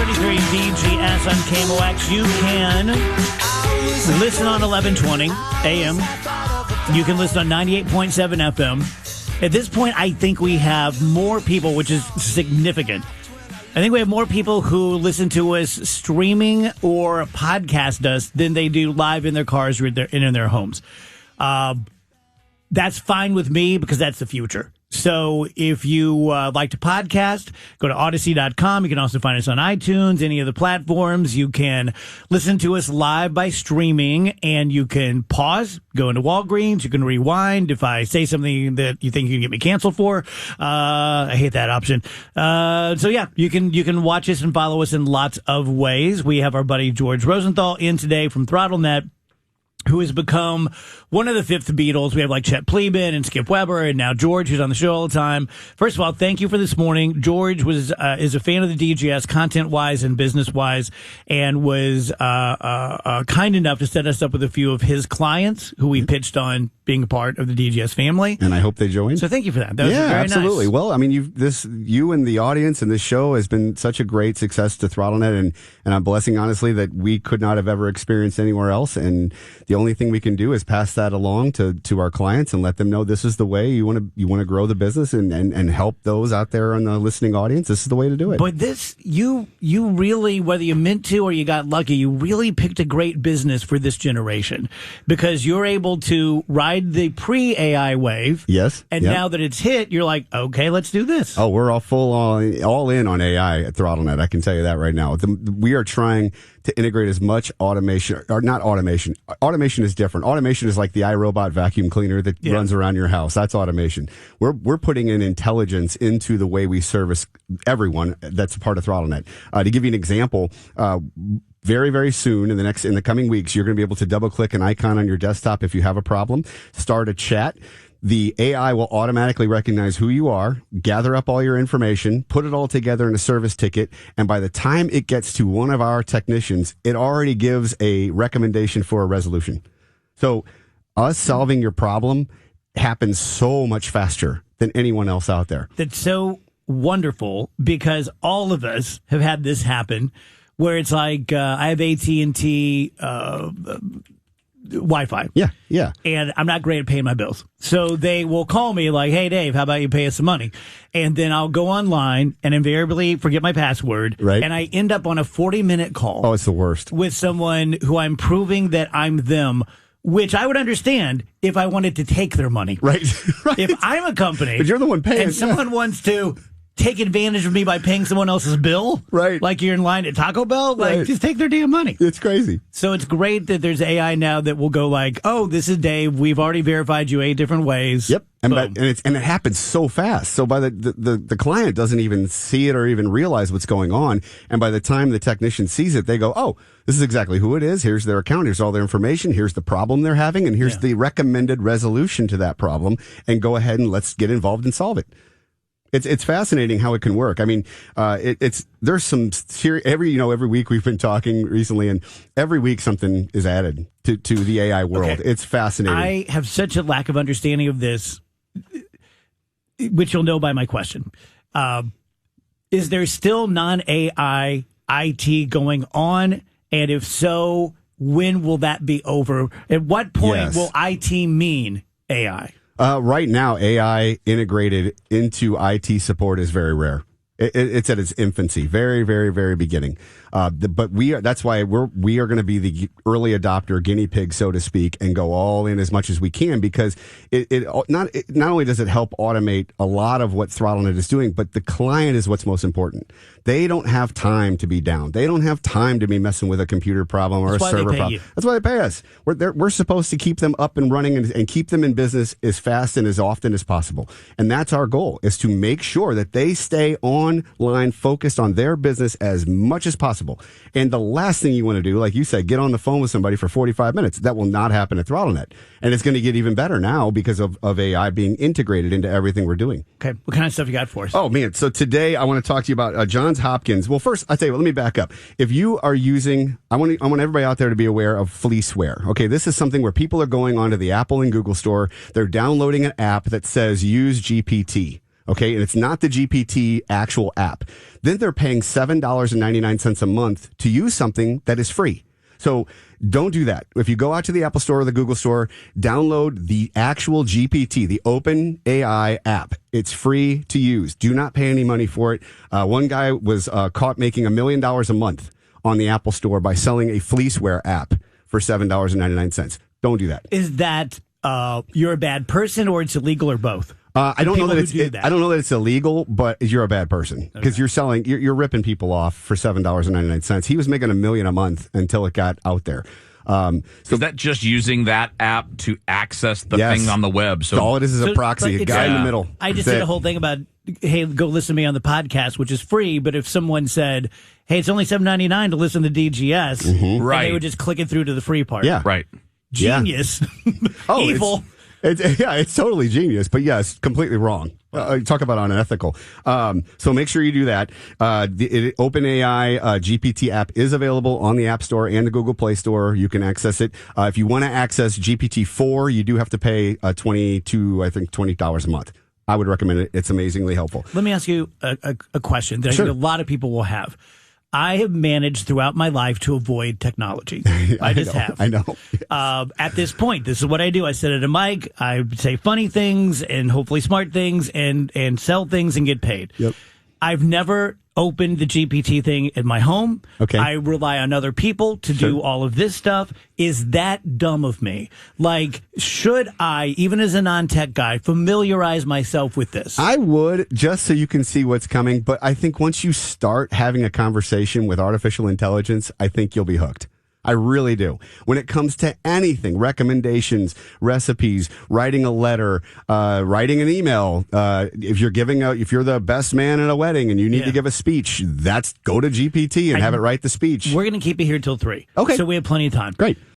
93 DGS on KMOX. You can listen on 1120 AM. You can listen on 98.7 FM. At this point, I think we have more people, which is significant. I think we have more people who listen to us streaming or podcast us than they do live in their cars or in their homes. That's fine with me because that's the future. So if you like to podcast, go to Odyssey.com. You can also find us on iTunes, any of the platforms. You can listen to us live by streaming, and you can pause, go into Walgreens. You can rewind if I say something that you think you can get me canceled for. I hate that option. So yeah, you can watch us and follow us in lots of ways. We have our buddy George Rosenthal in today from ThrottleNet, who has become one of the fifth Beatles. We have like Chet Pleban and Skip Weber, and now George, who's on the show all the time. First of all, thank you for this morning. George is a fan of the DGS, content-wise and business-wise, and was kind enough to set us up with a few of his clients who we pitched on being a part of the DGS family. And I hope they join. So thank you for that. That was very absolutely. Nice. Well, I mean, you and the audience and this show has been such a great success to ThrottleNet, and I'm blessing, honestly, that we could not have ever experienced anywhere else. And the only thing we can do is pass that along to our clients and let them know this is the way you want to grow the business and help those out there in the listening audience. This is the way to do it. But this, you really, whether you meant to or you got lucky, you really picked a great business for this generation because you're able to ride the pre-AI wave. Yes. And now that it's hit, you're like, okay, let's do this. Oh, we're all in on AI at ThrottleNet. I can tell you that right now. We are trying to integrate as much automation, or not automation. Automation is different. Automation is like the iRobot vacuum cleaner that runs around your house. That's automation. We're putting in intelligence into the way we service everyone that's a part of ThrottleNet. To give you an example, very, very soon in the coming weeks, you're going to be able to double click an icon on your desktop if you have a problem, start a chat. The AI will automatically recognize who you are, gather up all your information, put it all together in a service ticket, and by the time it gets to one of our technicians, it already gives a recommendation for a resolution. So us solving your problem happens so much faster than anyone else out there. That's so wonderful because all of us have had this happen where it's like I have AT&T Wi-Fi. Yeah. And I'm not great at paying my bills. So they will call me like, hey, Dave, how about you pay us some money? And then I'll go online and invariably forget my password. Right. And I end up on a 40-minute call. Oh, it's the worst. With someone who I'm proving that I'm them, which I would understand if I wanted to take their money. Right. If I'm a company. But you're the one paying. And someone wants to take advantage of me by paying someone else's bill. Right. Like you're in line at Taco Bell. Like, just take their damn money. It's crazy. So it's great that there's AI now that will go like, oh, this is Dave. We've already verified you 8 different ways. Yep. And it happens so fast. So by the client doesn't even see it or even realize what's going on. And by the time the technician sees it, they go, oh, this is exactly who it is. Here's their account. Here's all their information. Here's the problem they're having. And here's the recommended resolution to that problem. And go ahead and let's get involved and solve it. It's fascinating how it can work. I mean, there's some every week we've been talking recently, and every week something is added to the AI world. Okay. It's fascinating. I have such a lack of understanding of this, which you'll know by my question. Is there still non-AI IT going on? And if so, when will that be over? At what point will IT mean AI? Right now, AI integrated into IT support is very rare. It's at its infancy, very, very, very beginning. But that's why we are going to be the early adopter, guinea pig, so to speak, and go all in as much as we can because not only does it help automate a lot of what ThrottleNet is doing, but the client is what's most important. They don't have time to be down. They don't have time to be messing with a computer problem or a server problem. That's why they pay us. We're supposed to keep them up and running and keep them in business as fast and as often as possible. And that's our goal, is to make sure that they stay online, focused on their business as much as possible. And the last thing you want to do, like you said, get on the phone with somebody for 45 minutes. That will not happen at ThrottleNet. And it's going to get even better now because of AI being integrated into everything we're doing. Okay. What kind of stuff you got for us? Oh, man. So today I want to talk to you about Johns Hopkins. Well, first, I'll tell you what, let me back up. If you are using, I want everybody out there to be aware of fleeceware. Okay. This is something where people are going onto the Apple and Google store. They're downloading an app that says use GPT. Okay, and it's not the GPT actual app. then they're paying $7.99 a month to use something that is free. So don't do that. If you go out to the Apple Store or the Google Store, download the actual GPT, the Open AI app. It's free to use. Do not pay any money for it. One guy was caught making $1 million a month on the Apple Store by selling a fleeceware app for $7.99. Don't do that. Is that you're a bad person, or it's illegal, or both? I don't know that I don't know that it's illegal, but you're a bad person because you're ripping people off for $7.99. He was making $1 million a month until it got out there. So is that just using that app to access the thing on the web? So all it is a proxy, a guy in the middle. I just did a whole thing about, hey, go listen to me on the podcast, which is free. But if someone said, hey, it's only $7.99 to listen to DGS, right, they would just click it through to the free part. Yeah, right. Genius. Oh, evil. It's totally genius, but yes, completely wrong. Talk about unethical. So make sure you do that. The OpenAI GPT app is available on the App Store and the Google Play Store. You can access it. If you want to access GPT-4, you do have to pay $20 a month. I would recommend it. It's amazingly helpful. Let me ask you a question that I think a lot of people will have. I have managed throughout my life to avoid technology. I just have. I know. At this point, this is what I do. I sit at a mic, I say funny things and hopefully smart things and sell things and get paid. Yep. I've never opened the GPT thing at my home. Okay. I rely on other people to do all of this stuff. Is that dumb of me? Like, should I, even as a non-tech guy, familiarize myself with this? I would, just so you can see what's coming. But I think once you start having a conversation with artificial intelligence, I think you'll be hooked. I really do. When it comes to anything, recommendations, recipes, writing a letter, writing an email, if you're the best man at a wedding and you need to give a speech, go to GPT and have it write the speech. We're going to keep it here till 3. Okay. So we have plenty of time. Great.